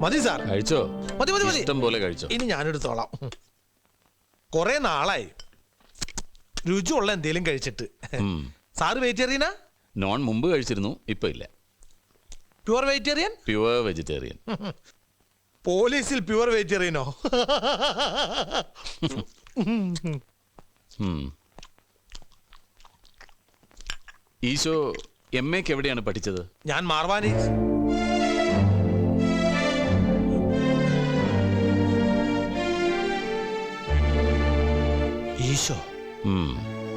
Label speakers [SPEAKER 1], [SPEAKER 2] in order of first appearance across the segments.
[SPEAKER 1] മതി സാർ,
[SPEAKER 2] കഴിച്ചോ?
[SPEAKER 1] മതി മതി മതി,
[SPEAKER 2] ഇഷ്ടം പോലെ കഴിച്ചോ.
[SPEAKER 1] ഇനി ഞാനെടുത്തോളാം. കുറെ നാളായി രുചിയുള്ള എന്തേലും കഴിച്ചിട്ട്. സാറ് വെജിറ്റേറിയനാ?
[SPEAKER 2] നോൺ മുമ്പ് കഴിച്ചിരുന്നു, ഇപ്പൊ ഇല്ല.
[SPEAKER 1] Pure vegetarian?
[SPEAKER 2] Pure vegetarian.
[SPEAKER 1] പോലീസിൽ പ്യുവർ വെജിറ്റേറിയനോ?
[SPEAKER 2] ഈശോ MA എവിടെയാണ് പഠിച്ചത്?
[SPEAKER 1] ഞാൻ മാർവാനി. ഈശോ,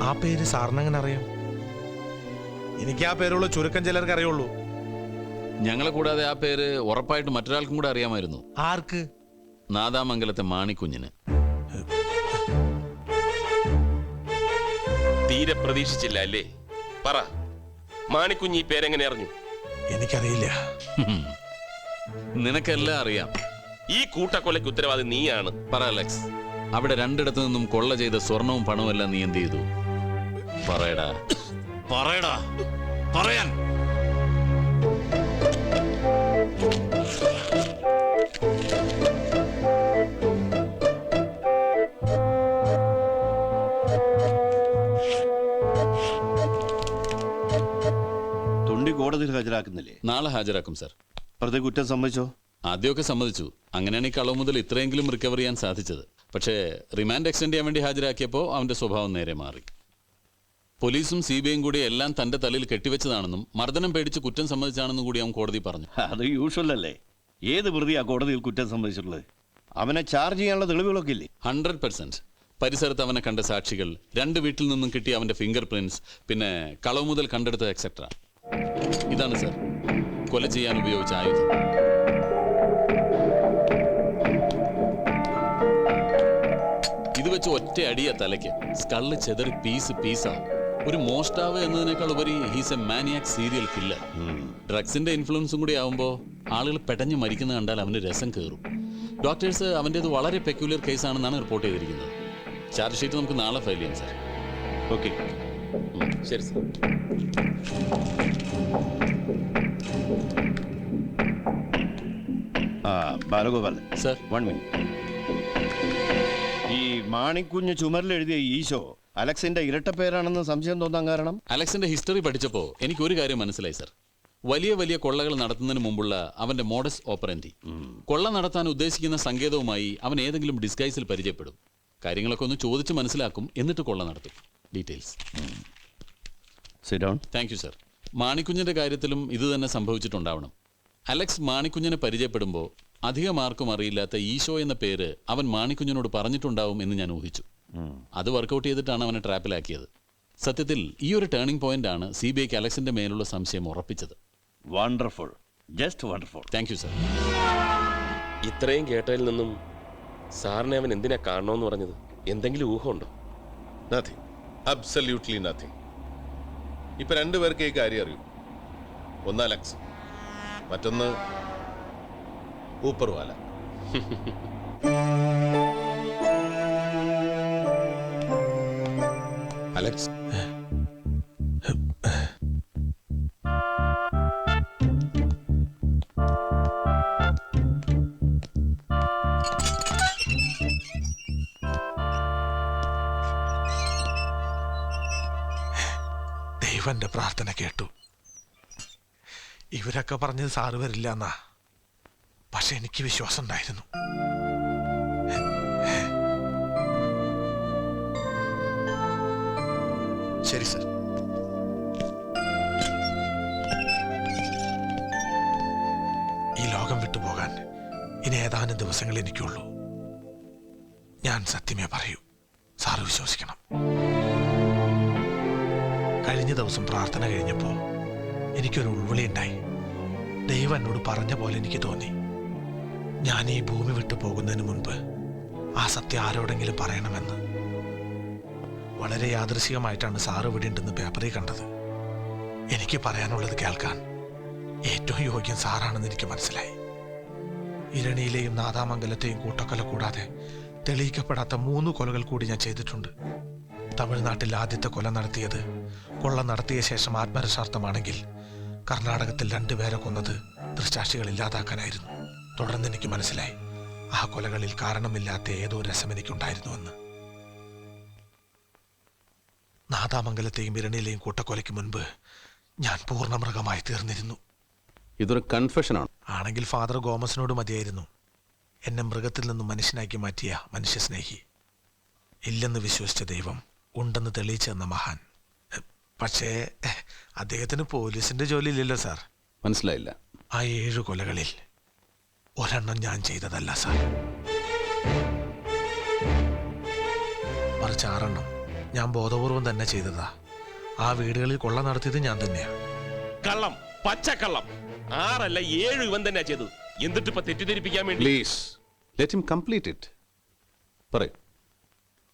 [SPEAKER 1] ആ പേര് സാറിനെങ്ങനെ അറിയാം? എനിക്ക് ആ പേരുള്ള ചുരുക്കം ചിലർക്ക് അറിയുള്ളൂ.
[SPEAKER 2] ഞങ്ങളെ കൂടാതെ ആ പേര് ഉറപ്പായിട്ട് മറ്റൊരാൾക്കും കൂടെ അറിയാമായിരുന്നു.
[SPEAKER 1] ആർക്ക്?
[SPEAKER 2] നാദാമംഗലത്തെ മാണിക്കുഞ്ഞിന്.
[SPEAKER 3] തീരെ പ്രതീക്ഷിച്ചില്ല അല്ലേ? പറ, മാണിക്കുഞ്ഞ് ഈ പേരെങ്ങനെ അറിഞ്ഞു?
[SPEAKER 1] എനിക്കറിയില്ല.
[SPEAKER 2] നിനക്കെല്ലാം അറിയാം.
[SPEAKER 3] ഈ കൂട്ടക്കൊലയ്ക്ക് ഉത്തരവാദി നീയാണ്.
[SPEAKER 2] പറ അലക്സ്, അവിടെ രണ്ടിടത്തു നിന്നും കൊള്ള ചെയ്ത സ്വർണവും പണവും എല്ലാം നീ എന്ത് ചെയ്തു? പറയടാ, പറയടാ, പറയാൻ.
[SPEAKER 4] തൊണ്ടി കോടതിയിൽ ഹാജരാക്കുന്നില്ലേ?
[SPEAKER 2] നാളെ ഹാജരാക്കും സർ.
[SPEAKER 4] പ്രതി കുറ്റം സമ്മതിച്ചോ?
[SPEAKER 2] ആദ്യമൊക്കെ സമ്മതിച്ചു. അങ്ങനെയാണ് ഈ കളവ് മുതൽ ഇത്രയെങ്കിലും റിക്കവർ ചെയ്യാൻ സാധിച്ചത്. പക്ഷേ റിമാൻഡ് എക്സ്റ്റെൻഡ് ചെയ്യാൻ വേണ്ടി ഹാജരാക്കിയപ്പോൾ അവന്റെ സ്വഭാവം നേരെ മാറി. പോലീസും CBIയും കൂടി എല്ലാം തന്റെ തലയിൽ കെട്ടിവെച്ചതാണെന്നും മർദ്ദനം പേടിച്ച് കുറ്റം സമ്മതിച്ചാണെന്നും കൂടി അവൻ കോടതി പറഞ്ഞു.
[SPEAKER 4] അത് യൂഷ്വൽ അല്ലേ? ഏത് പ്രതിയാ കോടതിയിൽ കുറ്റം സമ്മതിച്ചിട്ടുള്ളത്? അവനെ ചാർജ് ചെയ്യാനുള്ള തെളിവുകളൊക്കെ ഇല്ലേ?
[SPEAKER 2] 100%. പരിസരത്ത് അവനെ കണ്ട സാക്ഷികൾ, 2 വീട്ടിൽ നിന്നും കിട്ടിയ അവന്റെ ഫിംഗർ പ്രിന്റ്സ്, പിന്നെ കളവ് മുതൽ കണ്ടെടുത്ത എക്സെട്ര. ഇതാണ് സർ കൊല ചെയ്യാൻ ഉപയോഗിച്ച ആയുധം. ഇത് വെച്ച് ഒറ്റ അടിയ തലയ്ക്ക് സ്കള്ള് ചെതറി പീസാവും. ഒരു മോഷ്ടാവ് എന്നതിനേക്കാൾ ഉപരി he's a maniac serial killer. ഡ്രഗ്സിന്റെ ഇൻഫ്ലുവൻസും കൂടി ആവുമ്പോൾ ആളുകൾ പെടഞ്ഞു മരിക്കുന്ന കണ്ടാൽ അവന് രസം കയറും. ഡോക്ടേഴ്സ് അവൻ്റേത് വളരെ പെക്യുലർ കേസാണെന്നാണ് റിപ്പോർട്ട് ചെയ്തിരിക്കുന്നത്. ചാർജ് ഷീറ്റ് നമുക്ക് നാളെ ഫയൽ ചെയ്യാം സാർ.
[SPEAKER 4] ഓക്കെ,
[SPEAKER 3] ശരി സർ.
[SPEAKER 4] ബാലഗോപാൽ
[SPEAKER 2] സർ.
[SPEAKER 4] 1 മിനിറ്റ്. ഈ മാണിക്കുഞ്ഞ് ചുമരിൽ എഴുതിയ ഈശോ അലക്സിന്റെ ഇരട്ട പേരാണെന്ന് സംശയം തോന്നാൻ കാരണം?
[SPEAKER 2] അലക്സിന്റെ ഹിസ്റ്ററി പഠിച്ചപ്പോൾ എനിക്ക് ഒരു കാര്യം മനസ്സിലായി സർ. വലിയ വലിയ കൊള്ളകൾ നടത്തുന്നതിന് മുമ്പുള്ള അവന്റെ മോഡസ് ഓപ്പറൻഡി, കൊള്ള നടത്താൻ ഉദ്ദേശിക്കുന്ന സങ്കേതവുമായി അവൻ ഏതെങ്കിലും ഡിസ്ഗൈസിൽ പരിചയപ്പെടും. കാര്യങ്ങളൊക്കെ ഒന്ന് ചോദിച്ച് മനസ്സിലാക്കും, എന്നിട്ട് കൊള്ള നടത്തും. ഡീറ്റെയിൽസ്. Thank you sir. മാണിക്കുഞ്ഞിന്റെ കാര്യത്തിലും ഇത് തന്നെ സംഭവിച്ചിട്ടുണ്ടാവണം. അലക്സ് മാണിക്കുഞ്ഞിനെ പരിചയപ്പെടുമ്പോൾ അധികം ആർക്കും അറിയില്ലാത്ത ഈശോ എന്ന പേര് അവൻ മാണിക്കുഞ്ഞിനോട് പറഞ്ഞിട്ടുണ്ടാവും എന്ന് ഞാൻ ഊഹിച്ചു. അത് വർക്കൗട്ട് ചെയ്തിട്ടാണ് അവനെ ട്രാപ്പിലാക്കിയത്. സത്യത്തിൽ ഈ ഒരു ടേണിംഗ് പോയിന്റ് ആണ് CBIക്ക് അലക്സിന്റെ മേലുള്ള സംശയം ഉറപ്പിച്ചത്.
[SPEAKER 4] Wonderful, just wonderful.
[SPEAKER 2] Thank you sir.
[SPEAKER 3] ഇത്രയും കേട്ടതിൽ നിന്നും സാറിനെ അവൻ എന്തിനാ കാണണമെന്ന് പറഞ്ഞത്? എന്തെങ്കിലും ഊഹമുണ്ടോ?
[SPEAKER 5] Nothing, absolutely nothing. ഇപ്പൊ 2 പേർക്ക് ഈ കാര്യം അറിയൂ. ഒന്ന് അലക്സ്, മറ്റൊന്ന് ഊപ്പർവാല.
[SPEAKER 3] അലക്സ്,
[SPEAKER 1] ദൈവന്റെ പ്രാർത്ഥന കേട്ടു. ഇവരൊക്കെ പറഞ്ഞത് സാറ് വരില്ല എന്നാ, പക്ഷെ എനിക്ക് വിശ്വാസം ഉണ്ടായിരുന്നു.
[SPEAKER 5] ശരി സർ.
[SPEAKER 1] ഈ ലോകം വിട്ടുപോകാൻ ഇനി ഏതാനും ദിവസങ്ങൾ എനിക്കുള്ളൂ. ഞാൻ സത്യമേ പറയൂ, സാറ് വിശ്വസിക്കണം. കഴിഞ്ഞ ദിവസം പ്രാർത്ഥന കഴിഞ്ഞപ്പോൾ എനിക്കൊരു ഉൾവിളി ഉണ്ടായി. ദൈവം എന്നോട് പറഞ്ഞ പോലെ എനിക്ക് തോന്നി. ഞാൻ ഈ ഭൂമി വിട്ടു പോകുന്നതിന് മുൻപ് ആ സത്യം ആരോടെങ്കിലും പറയണമെന്ന്. വളരെ യാദൃശികമായിട്ടാണ് സാറ് ഇവിടെ ഉണ്ടെന്ന് പേപ്പറിൽ കണ്ടത്. എനിക്ക് പറയാനുള്ളത് കേൾക്കാൻ ഏറ്റവും യോഗ്യം സാറാണെന്ന് എനിക്ക് മനസ്സിലായി. ഇരണിയിലെയും നാദാമംഗലത്തെയും കൂട്ടക്കൊല കൂടാതെ തെളിയിക്കപ്പെടാത്ത 3 കൊലകൾ കൂടി ഞാൻ ചെയ്തിട്ടുണ്ട്. തമിഴ്നാട്ടിൽ ആദ്യത്തെ കൊല നടത്തിയത് കൊള്ള നടത്തിയ ശേഷം ആത്മരക്ഷാർത്ഥമാണെങ്കിൽ കർണാടകത്തിൽ 2 പേരെ കൊന്നത് ദൃക്സാക്ഷികൾ ഇല്ലാതാക്കാനായിരുന്നു. തുടർന്ന് എനിക്ക് മനസ്സിലായി ആ കൊലകളിൽ കാരണമില്ലാത്ത ഏതോ രസം എനിക്കുണ്ടായിരുന്നുവെന്ന്. നാദാമംഗലത്തെയും ഇരണിയിലെയും കൂട്ടക്കൊലയ്ക്ക് മുൻപ് ഞാൻ പൂർണ്ണ മൃഗമായി തീർന്നിരുന്നു.
[SPEAKER 2] ഇതൊരു കൺഫെഷനാണ്.
[SPEAKER 1] ആണെങ്കിൽ ഫാദർ ഗോമസിനോട് മതിയായിരുന്നു. എന്നെ മൃഗത്തിൽ നിന്നും മനുഷ്യനാക്കി മാറ്റിയ മനുഷ്യസ്നേഹി. ഇല്ലെന്ന് വിശ്വസിച്ച ദൈവം ഉണ്ടെന്ന് തെളിയിച്ചെന്ന മഹാൻ. പക്ഷേ അദ്ദേഹത്തിന് പോലീസിന്റെ ജോലി ഇല്ലല്ലോ സാർ.
[SPEAKER 2] മനസ്സിലായില്ല.
[SPEAKER 1] ആ 7 കൊലകളിൽ ഒരെണ്ണം ഞാൻ ചെയ്തതല്ല സാർ. മറിച്ച് 6 എണ്ണം ഞാൻ ബോധപൂർവം തന്നെ ചെയ്തതാ. ആ വീടുകളിൽ കൊള്ള നടത്തിയത് ഞാൻ തന്നെയാ.
[SPEAKER 3] കള്ളം, പച്ചക്കള്ളം. 6 അല്ല 7 ഇവൻ തന്നെയാ ചെയ്തത്. എന്നിട്ട് ഇപ്പൊ തെറ്റിദ്ധരിപ്പിക്കാൻ വേണ്ടി.
[SPEAKER 2] Please let him complete it. പറയൂ.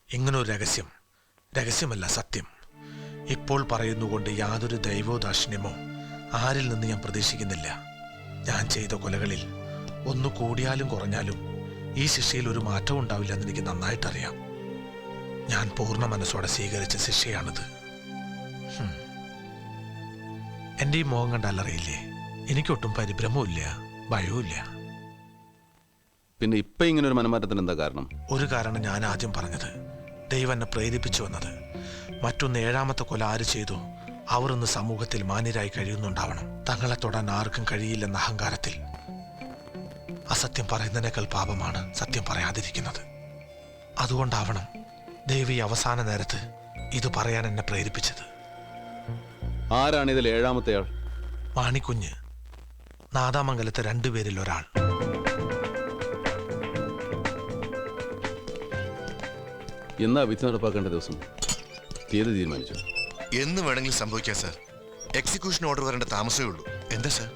[SPEAKER 1] ഇങ്ങനൊരു രഹസ്യമല്ല, സത്യം. ഇപ്പോൾ പറയുന്നുകൊണ്ട് യാതൊരു ദൈവോദാക്ഷിണ്യമോ ആരിൽ നിന്ന് ഞാൻ പ്രതീക്ഷിക്കുന്നില്ല. ഞാൻ ചെയ്ത കൊലകളിൽ ഒന്ന് കൂടിയാലും കുറഞ്ഞാലും ഈ ശിക്ഷയിൽ ഒരു മാറ്റവും ഉണ്ടാവില്ലെന്ന് എനിക്ക് നന്നായിട്ടറിയാം. ഞാൻ പൂർണ്ണ മനസ്സോടെ സ്വീകരിച്ച ശിക്ഷയാണിത്. എൻ്റെ ഈ മോഹം കണ്ടാലറിയില്ലേ, എനിക്കൊട്ടും പരിഭ്രമവും ഇല്ല, ഭയവും ഇല്ല.
[SPEAKER 2] പിന്നെ ഇപ്പൊ ഇങ്ങനെ ഒരു മനമാറ്റത്തിന് എന്താ കാരണം?
[SPEAKER 1] ഒരു കാരണം ഞാൻ ആദ്യം പറഞ്ഞത്, ദൈവം എന്നെ പ്രേരിപ്പിച്ചു വന്നത്. മറ്റൊന്ന്, 7ാമത്തെ കൊല ആര് ചെയ്തു അവർ ഇന്ന് സമൂഹത്തിൽ മാന്യരായി കഴിയുന്നുണ്ടാവണം. തങ്ങളെ തൊടാൻ ആർക്കും കഴിയില്ലെന്ന അഹങ്കാരത്തിൽ. അസത്യം പറയുന്നതിനേക്കാൾ പാപമാണ് സത്യം പറയാതിരിക്കുന്നത്. അതുകൊണ്ടാവണം ദൈവം ഈ അവസാന നേരത്ത് ഇത് പറയാൻ എന്നെ പ്രേരിപ്പിച്ചത്.
[SPEAKER 2] ആരാണ് ഇതിൽ 7ാമത്തെ ആൾ?
[SPEAKER 1] മാണിക്കുഞ്ഞ്, നാദാമംഗലത്തെ 2 പേരിൽ ഒരാൾ.
[SPEAKER 2] എന്നാ വിധി നടപ്പാക്കേണ്ട ദിവസം? തീയതി തീരുമാനിച്ചു?
[SPEAKER 6] എന്ന് വേണമെങ്കിലും സംഭവിക്കാം സാർ. എക്സിക്യൂഷൻ ഓർഡർ വരേണ്ട താമസമേ ഉള്ളൂ. എന്താ സാർ?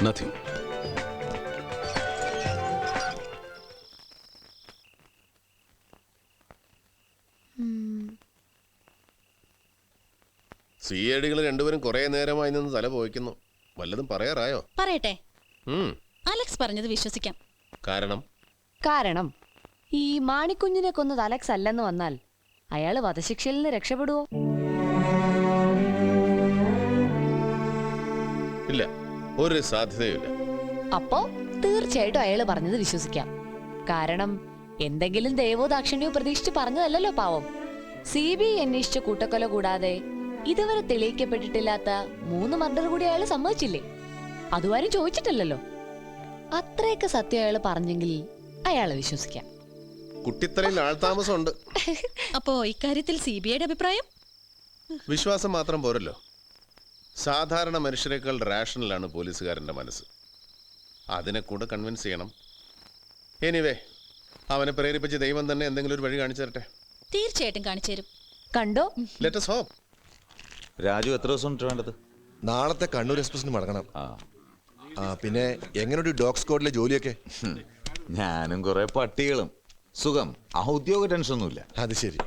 [SPEAKER 2] നത്തിങ്.
[SPEAKER 5] CID-കൾ രണ്ടുപേരും കുറെ നേരമായി നിന്ന് തല പോയിക്കുന്നു. വല്ലതും പറയാറായോ?
[SPEAKER 7] പറയട്ടെ. അലക്സ് പറഞ്ഞത് വിശ്വസിക്കാം.
[SPEAKER 5] കാരണം
[SPEAKER 8] ഈ മാണിക്കുഞ്ഞിനെ കൊന്നത് അലക്സ് അല്ലെന്ന് വന്നാൽ അയാള് വധശിക്ഷയിൽ നിന്ന് രക്ഷപ്പെടുവോ?
[SPEAKER 5] ഇല്ല, ഒരു സാധ്യതയുമില്ല.
[SPEAKER 8] അപ്പോ തീർച്ചയായിട്ടും അയാള് പറഞ്ഞത് വിശ്വസിക്കാം. കാരണം എന്തെങ്കിലും ദൈവോദാക്ഷിണ്യോ പ്രതീക്ഷിച്ച് പറഞ്ഞതല്ലല്ലോ പാവം. CBI അന്വേഷിച്ച കൂട്ടക്കൊല കൂടാതെ ഇതുവരെ തെളിയിക്കപ്പെട്ടിട്ടില്ലാത്ത 3 മർഡർ കൂടി അയാള് സമ്മതിച്ചില്ലേ? അതുവാരും ചോദിച്ചിട്ടില്ലല്ലോ. അത്രയൊക്കെ സത്യം അയാള് പറഞ്ഞെങ്കിൽ അയാളെ വിശ്വസിക്കാം.
[SPEAKER 5] കുട്ടിത്തലയിൽ ആൾതാമസമുണ്ട്.
[SPEAKER 7] അപ്പോ ഇക്കാര്യത്തിൽ CBIയുടെ അഭിപ്രായം?
[SPEAKER 5] വിശ്വാസം മാത്രം പോരല്ലോ. സാധാരണ മനുഷ്യരെക്കാൾ റാഷണലാണ് പോലീസുകാരൻ്റെ മനസ്സ്. അതിനെ കൂടെ കൺവിൻസ് ചെയ്യണം. എനിവേ, അവനെ പ്രേരിപ്പിച്ച് ദൈവം തന്നെ എന്തെങ്കിലും ഒരു വഴി കാണിച്ചു തരട്ടെ.
[SPEAKER 7] തീർച്ചയായിട്ടും കാണിച്ചു തരും.
[SPEAKER 8] കണ്ടോ?
[SPEAKER 5] Let us hope.
[SPEAKER 9] രാജു എത്ര ദിവസം വേണ്ടത്?
[SPEAKER 6] നാളത്തെ കണ്ണൂർ എക്സ്പ്രസിന് മടങ്ങണം. പിന്നെ എങ്ങനെയുണ്ട് ഡോഗ് സ്ക്വാഡിലെ ജോലിയൊക്കെ?
[SPEAKER 9] ഞാനും കുറെ പട്ടികളും. സുഖം, ഔദ്യോഗിക ടെൻഷനൊന്നുമില്ല.
[SPEAKER 6] അത് ശരി.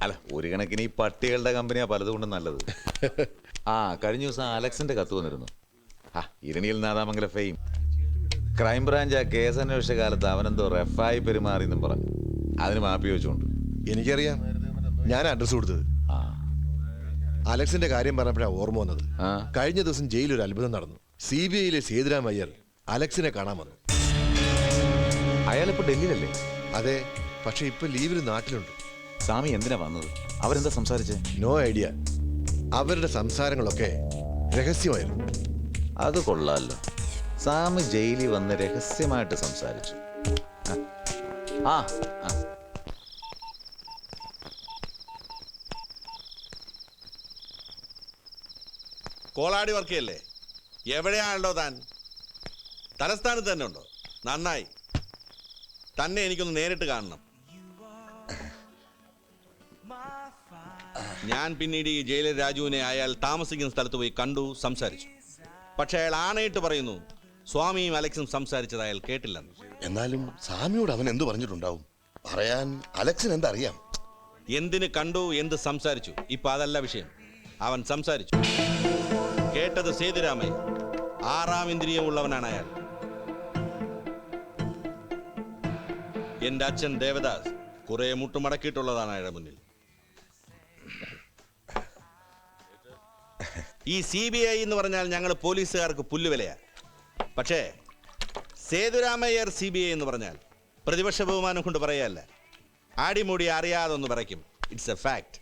[SPEAKER 9] അല്ല, ഒരു കണക്കിന് ഈ പട്ടികളുടെ കമ്പനിയാ പലതുകൊണ്ടും നല്ലത്. കഴിഞ്ഞ ദിവസം അലക്സിന്റെ കത്ത് വന്നിരുന്നു. ഇരണിയിൽ നാദാമംഗല ഫെയിം. ക്രൈംബ്രാഞ്ച് ആ കേസ് അന്വേഷിച്ച കാലത്ത് അവനെന്തോ റഫായി പെരുമാറിയെന്നും പറഞ്ഞു. അതിന് മാപ്പി വെച്ചുകൊണ്ട്.
[SPEAKER 6] എനിക്കറിയാം, ഞാൻ അഡ്രസ് കൊടുത്തത്. അലക്സിന്റെ കാര്യം പറഞ്ഞപ്പോഴാണ് ഓർമ്മ വന്നത്. കഴിഞ്ഞ ദിവസം ജയിലിൽ ഒരു അത്ഭുതം നടന്നു. CBI-യിലെ സേതുരാം അയ്യർ അലക്സിനെ കാണാൻ വന്നു.
[SPEAKER 9] അയാളിപ്പോ ഡൽഹിയിലല്ലേ?
[SPEAKER 6] അതെ, പക്ഷെ ഇപ്പൊ ലീവിൽ നാട്ടിലുണ്ട്.
[SPEAKER 9] സ്വാമി എന്തിനാ വന്നത്? അവരെന്താ സംസാരിച്ചേ?
[SPEAKER 6] No idea. അവരുടെ സംസാരങ്ങളൊക്കെ രഹസ്യമായിരുന്നു.
[SPEAKER 9] അത് കൊള്ളാലോ. സ്വാമി ജയിലിൽ വന്ന് രഹസ്യമായിട്ട് സംസാരിച്ചു.
[SPEAKER 10] കോളാടി വർക്ക് ചെയ്യല്ലേ? എവിടെയാണല്ലോ താൻ? തലസ്ഥാനത്ത് തന്നെ ഉണ്ടോ? നന്നായി. തന്നെ എനിക്കൊന്ന് നേരിട്ട് കാണണം. ഞാൻ പിന്നീട് ഈ ജയിലർ രാജുവിനെ അയാൾ താമസിക്കുന്ന സ്ഥലത്ത് പോയി കണ്ടു, സംസാരിച്ചു. പക്ഷെ അയാൾ ആണയിട്ട് പറയുന്നു സ്വാമിയും അലക്സും സംസാരിച്ചത് അയാൾ കേട്ടില്ലെന്ന്.
[SPEAKER 6] എന്നാലും സ്വാമിയോട് അവൻ എന്തു പറഞ്ഞിട്ടുണ്ടാവും? പറയാൻ അലക്സിന് എന്തറിയാം?
[SPEAKER 10] എന്തിന് കണ്ടു, എന്ത് സംസാരിച്ചു, ഇപ്പൊ അതല്ല വിഷയം. അവൻ സംസാരിച്ചു. കേട്ടത് സേതുരാമയ്യ. 6ാം ഇന്ദ്രിയമുള്ളവനാണ് അയാൾ. എന്റെ അച്ഛൻ ദേവദാസ് കുറെ മുട്ടുമടക്കിയിട്ടുള്ളതാണ് അയാളുടെ മുന്നിൽ. ഈ CBI എന്ന് പറഞ്ഞാൽ ഞങ്ങൾ പോലീസുകാർക്ക് പുല്ലുവിലയാ. പക്ഷേ സേതുരാമയ്യർ CBI എന്ന് പറഞ്ഞാൽ പ്രതിപക്ഷ ബഹുമാനം കൊണ്ട് പറയല്ല, ആടിമൂടി അറിയാതൊന്ന് പറയ്ക്കും. It's a fact.